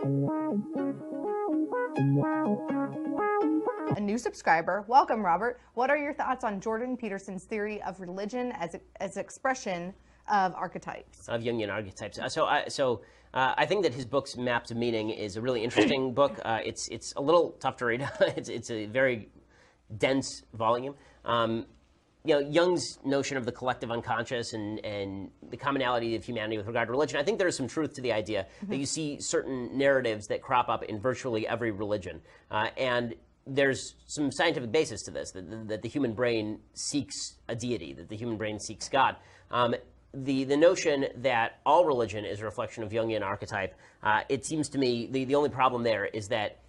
A new subscriber. Welcome, Robert. What are your thoughts on Jordan Peterson's theory of religion as expression of archetypes? Of Jungian archetypes. I think that his book's Maps of Meaning is a really interesting book. It's a little tough to read. It's a very dense volume. Jung's notion of the collective unconscious and the commonality of humanity with regard to religion, I think there is some truth to the idea that you see certain narratives that crop up in virtually every religion. And there's some scientific basis to this, that the human brain seeks a deity, that the human brain seeks God. The notion that all religion is a reflection of Jungian archetype, it seems to me the only problem there is that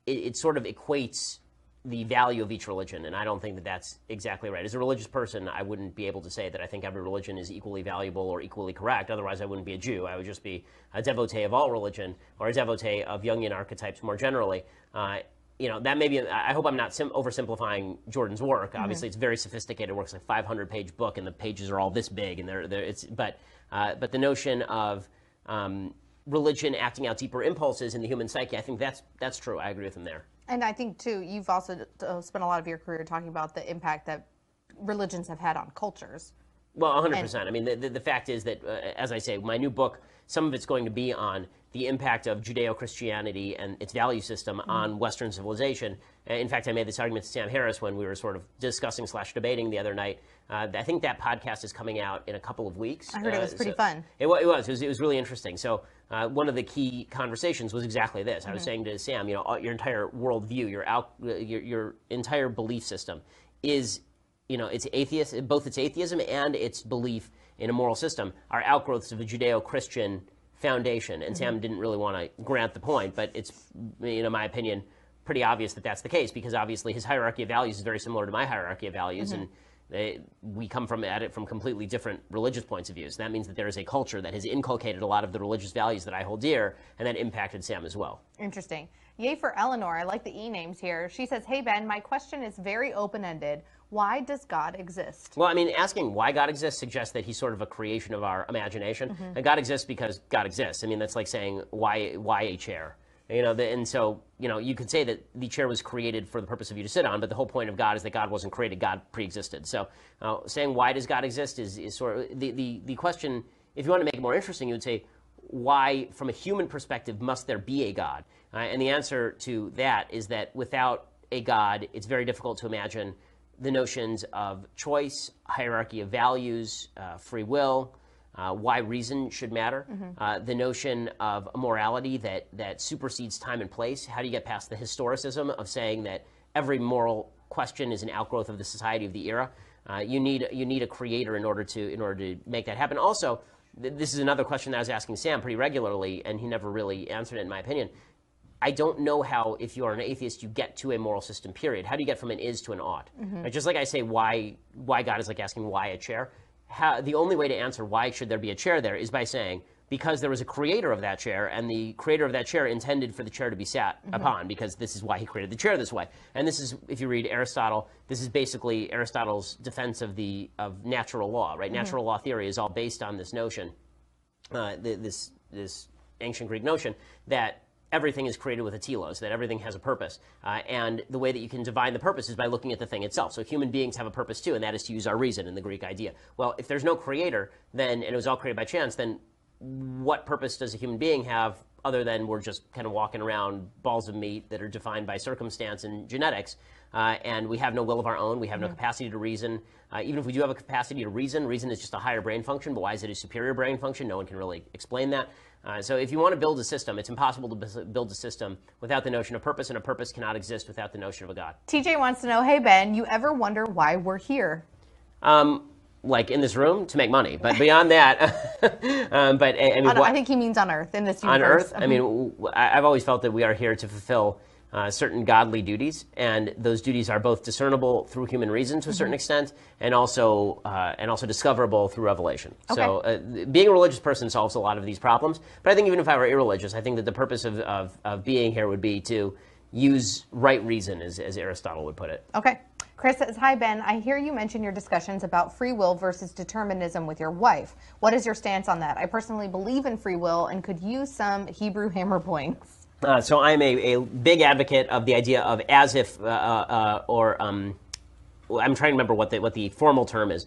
it sort of equates the value of each religion, and I don't think that that's exactly right. As a religious person, I wouldn't be able to say that I think every religion is equally valuable or equally correct. Otherwise, I wouldn't be a Jew. I would just be a devotee of all religion, or a devotee of Jungian archetypes more generally. That may be, I hope I'm not oversimplifying Jordan's work. Obviously, it's very sophisticated work. It's like a 500-page book, and the pages are all this big. And but the notion of religion acting out deeper impulses in the human psyche, I think that's true. I agree with him there. And I think, too, you've also spent a lot of your career talking about the impact that religions have had on cultures. Well, 100%. I mean, the fact is that, as I say, my new book, some of it's going to be on the impact of Judeo-Christianity and its value system on Western civilization. In fact, I made this argument to Sam Harris when we were sort of discussing/debating the other night. I think that podcast is coming out in a couple of weeks. I heard it was pretty fun. It was really interesting. So one of the key conversations was exactly this. I was saying to Sam, your entire worldview, your entire belief system is, it's atheist, both its atheism and its belief in a moral system are outgrowths of a Judeo-Christian foundation. And Sam didn't really want to grant the point, but it's, my opinion, pretty obvious that that's the case, because obviously his hierarchy of values is very similar to my hierarchy of values, and we come at it from completely different religious points of view. So that means that there is a culture that has inculcated a lot of the religious values that I hold dear, and that impacted Sam as well. Interesting. Yay for Eleanor. I like the E-names here. She says, hey, Ben, my question is very open-ended. Why does God exist? Well, I mean, asking why God exists suggests that he's sort of a creation of our imagination. And God exists because God exists. I mean, that's like saying, why a chair? And so, you could say that the chair was created for the purpose of you to sit on, but the whole point of God is that God wasn't created, God pre-existed. So saying why does God exist is sort of the question. If you want to make it more interesting, you would say, why, from a human perspective, must there be a God? And the answer to that is that without a God, it's very difficult to imagine the notions of choice, hierarchy of values, free will, why reason should matter, the notion of a morality that supersedes time and place. How do you get past the historicism of saying that every moral question is an outgrowth of the society of the era? You need a creator in order to make that happen. Also, this is another question that I was asking Sam pretty regularly, and he never really answered it, in my opinion. I don't know how, if you are an atheist, you get to a moral system, period. How do you get from an is to an ought? Right? Just like I say why God is like asking why a chair. The only way to answer why should there be a chair there is by saying, because there was a creator of that chair, and the creator of that chair intended for the chair to be sat upon, because this is why he created the chair this way. And this is, if you read Aristotle, this is basically Aristotle's defense of natural law, right? Natural law theory is all based on this notion, this ancient Greek notion that everything is created with a telos, that everything has a purpose. And the way that you can divine the purpose is by looking at the thing itself. So human beings have a purpose too, and that is to use our reason in the Greek idea. Well, if there's no creator, and it was all created by chance, then what purpose does a human being have other than we're just kind of walking around balls of meat that are defined by circumstance and genetics, and we have no will of our own, we have no capacity to reason. Even if we do have a capacity to reason is just a higher brain function, but why is it a superior brain function? No one can really explain that. So if you want to build a system, it's impossible to build a system without the notion of purpose, and a purpose cannot exist without the notion of a God. TJ wants to know, hey, Ben, you ever wonder why we're here? Like in this room, to make money. But beyond that, I think he means on Earth, in this universe. On Earth? I mean, I've always felt that we are here to fulfill certain godly duties, and those duties are both discernible through human reason to a certain extent, and also discoverable through revelation. Okay. So being a religious person solves a lot of these problems. But I think even if I were irreligious, I think that the purpose of being here would be to use right reason, as Aristotle would put it. Okay. Chris says, hi, Ben. I hear you mention your discussions about free will versus determinism with your wife. What is your stance on that? I personally believe in free will and could use some Hebrew hammer points. So I'm a big advocate of the idea of as if, I'm trying to remember what the formal term is.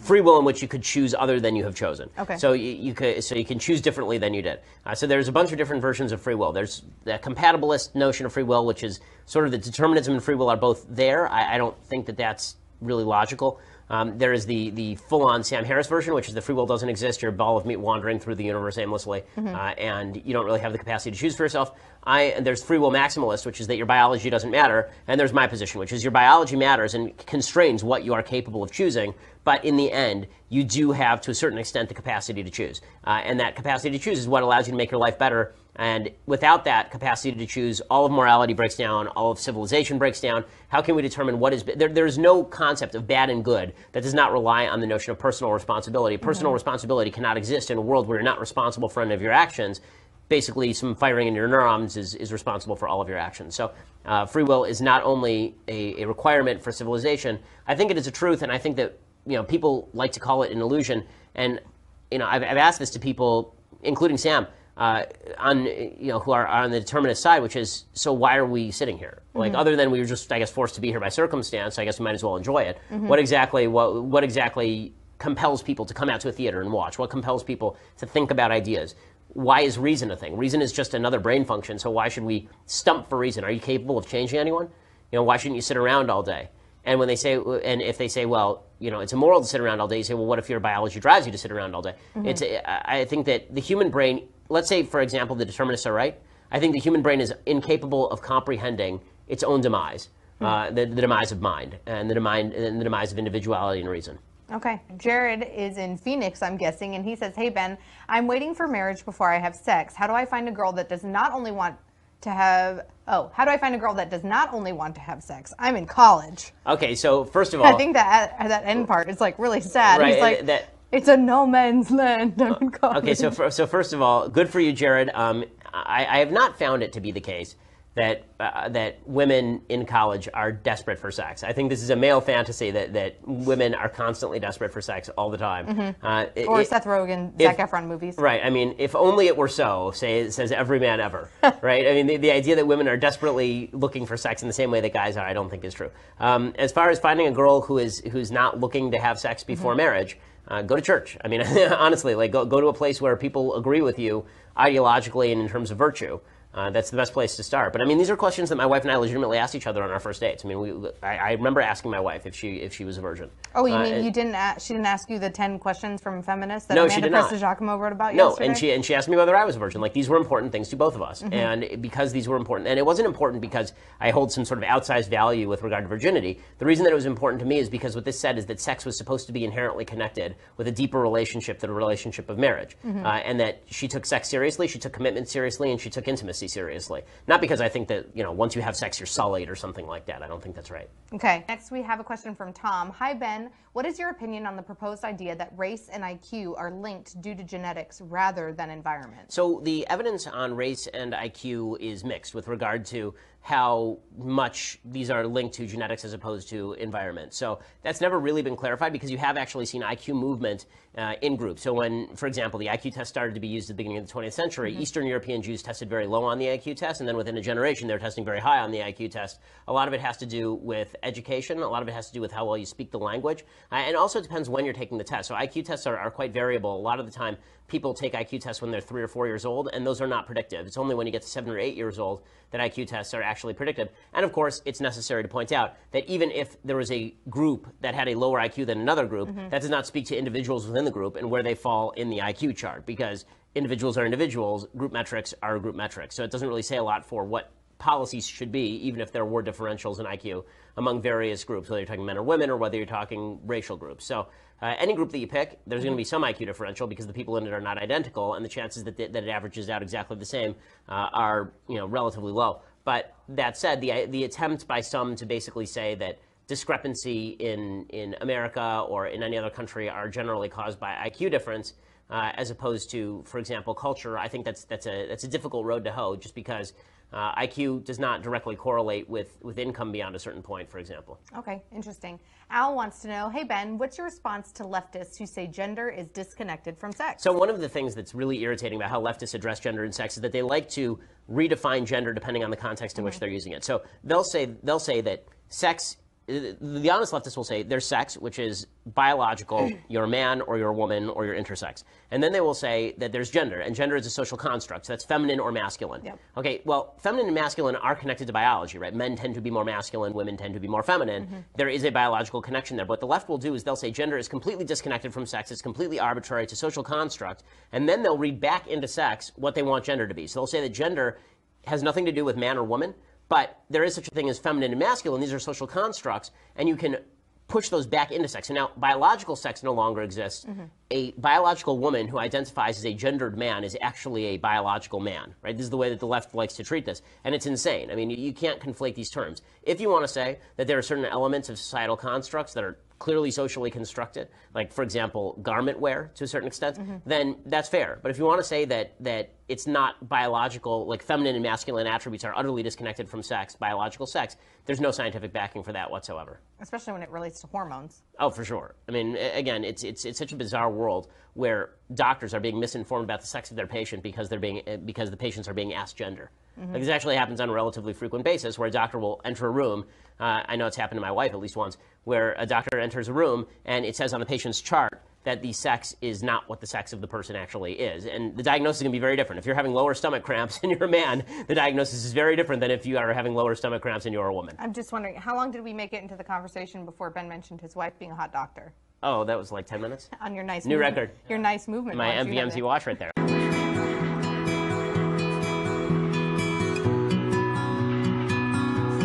Free will in which you could choose other than you have chosen. Okay. So you can choose differently than you did. So there's a bunch of different versions of free will. There's the compatibilist notion of free will, which is sort of the determinism and free will are both there. I don't think that that's really logical. There is the full-on Sam Harris version, which is the free will doesn't exist. You're a ball of meat wandering through the universe aimlessly, and you don't really have the capacity to choose for yourself. There's free will maximalist, which is that your biology doesn't matter. And there's my position, which is your biology matters and constrains what you are capable of choosing. But in the end, you do have, to a certain extent, the capacity to choose. And that capacity to choose is what allows you to make your life better. And without that capacity to choose, all of morality breaks down, all of civilization breaks down. How can we determine what is... There's no concept of bad and good that does not rely on the notion of personal responsibility. Personal responsibility cannot exist in a world where you're not responsible for any of your actions. Basically, some firing in your neurons is responsible for all of your actions. So free will is not only a requirement for civilization, I think it is a truth, and I think that people like to call it an illusion. And I've asked this to people, including Sam, who are on the determinist side, which is, so why are we sitting here? Like, other than we were just, I guess, forced to be here by circumstance, I guess we might as well enjoy it. What exactly compels people to come out to a theater and watch? What compels people to think about ideas? Why is reason a thing? Reason is just another brain function, so why should we stump for reason? Are you capable of changing anyone? Why shouldn't you sit around all day? And when they say, and if they say, well, it's immoral to sit around all day, you say, well, what if your biology drives you to sit around all day? I think that the human brain, let's say, for example, the determinists are right. I think the human brain is incapable of comprehending its own demise, the demise of mind, and the demise of individuality and reason. Okay. Jared is in Phoenix, I'm guessing, and he says, hey, Ben, I'm waiting for marriage before I have sex. How do I find a girl that does not only want to have... Oh, how do I find a girl that does not only want to have sex? I'm in college. Okay, so first of all... I think that end part is, really sad. Right, he's like, it's a no man's land. I'm in college. Okay, so first of all, good for you, Jared. I have not found it to be the case that women in college are desperate for sex. I think this is a male fantasy that women are constantly desperate for sex all the time. Or Seth Rogen, Zac Efron movies. Right. I mean, if only it were so, says every man ever. Right? I mean, the idea that women are desperately looking for sex in the same way that guys are, I don't think is true. As far as finding a girl who's not looking to have sex before marriage, go to church. I mean, honestly, go to a place where people agree with you ideologically and in terms of virtue. That's the best place to start. But I mean, these are questions that my wife and I legitimately asked each other on our first dates. I mean, I remember asking my wife if she was a virgin. Oh, you mean she didn't ask you the 10 questions from feminists that no, Amanda Prestigiacomo wrote about yesterday? No, and she asked me whether I was a virgin. These were important things to both of us. And because these were important, and it wasn't important because I hold some sort of outsized value with regard to virginity. The reason that it was important to me is because what this said is that sex was supposed to be inherently connected with a deeper relationship than a relationship of marriage. And that she took sex seriously, she took commitment seriously, and she took intimacy seriously. Not because I think that, once you have sex, you're sullied or something like that. I don't think that's right. Okay. Next, we have a question from Tom. Hi, Ben. What is your opinion on the proposed idea that race and IQ are linked due to genetics rather than environment? So the evidence on race and IQ is mixed with regard to how much these are linked to genetics as opposed to environment. So that's never really been clarified because you have actually seen IQ movement in groups. So when, for example, the IQ test started to be used at the beginning of the 20th century, Eastern European Jews tested very low on the IQ test, and then within a generation, they're testing very high on the IQ test. A lot of it has to do with education. A lot of it has to do with how well you speak the language. And also it depends when you're taking the test. So IQ tests are quite variable. A lot of the time, people take IQ tests when they're 3 or 4 years old, and those are not predictive. It's only when you get to 7 or 8 years old that IQ tests are actually predictive. And of course, it's necessary to point out that even if there was a group that had a lower IQ than another group, that does not speak to individuals within the group and where they fall in the IQ chart, because individuals are individuals, group metrics are group metrics. So it doesn't really say a lot for what policies should be, even if there were differentials in IQ among various groups, whether you're talking men or women or whether you're talking racial groups. So any group that you pick, there's going to be some IQ differential because the people in it are not identical, and the chances that it averages out exactly the same are relatively low. But that said, the attempt by some to basically say that discrepancy in America or in any other country are generally caused by IQ difference, as opposed to, for example, culture. I think that's a difficult road to hoe, just because IQ does not directly correlate with income beyond a certain point, for example. Okay, interesting. Al wants to know, hey Ben, what's your response to leftists who say gender is disconnected from sex? So one of the things that's really irritating about how leftists address gender and sex is that they like to redefine gender depending on the context in which they're using it. So they'll say that sex, the honest leftists will say there's sex, which is biological, you're a man or you're a woman or you're intersex. And then they will say that there's gender, and gender is a social construct, so that's feminine or masculine. Yep. Okay, well, feminine and masculine are connected to biology, right? Men tend to be more masculine, women tend to be more feminine. There is a biological connection there. But what the left will do is they'll say gender is completely disconnected from sex, it's completely arbitrary, it's a social construct, and then they'll read back into sex what they want gender to be. So they'll say that gender has nothing to do with man or woman, but there is such a thing as feminine and masculine. These are social constructs, and you can push those back into sex. So now biological sex no longer exists. A biological woman who identifies as a gendered man is actually a biological man, right? This is the way that the left likes to treat this, and it's insane. I mean, you can't conflate these terms. If you want to say that there are certain elements of societal constructs that are clearly socially constructed, like, for example, garment wear to a certain extent, then that's fair. But if you want to say that it's not biological, like feminine and masculine attributes are utterly disconnected from sex, biological sex, there's no scientific backing for that whatsoever. Especially when it relates to hormones. Oh, for sure. I mean, again, it's such a bizarre world where doctors are being misinformed about the sex of their patient because the patients are being asked gender. Like, this actually happens on a relatively frequent basis, where a doctor will enter a room. I know it's happened to my wife at least once, where a doctor enters a room and it says on the patient's chart that the sex is not what the sex of the person actually is. And the diagnosis is going to be very different. If you're having lower stomach cramps and you're a man, the diagnosis is very different than if you are having lower stomach cramps and you're a woman. I'm just wondering, how long did we make it into the conversation before Ben mentioned his wife being a hot doctor? Oh, that was like 10 minutes? On your nice New movement. record. Your nice movement. My watch. MVMT watch right there.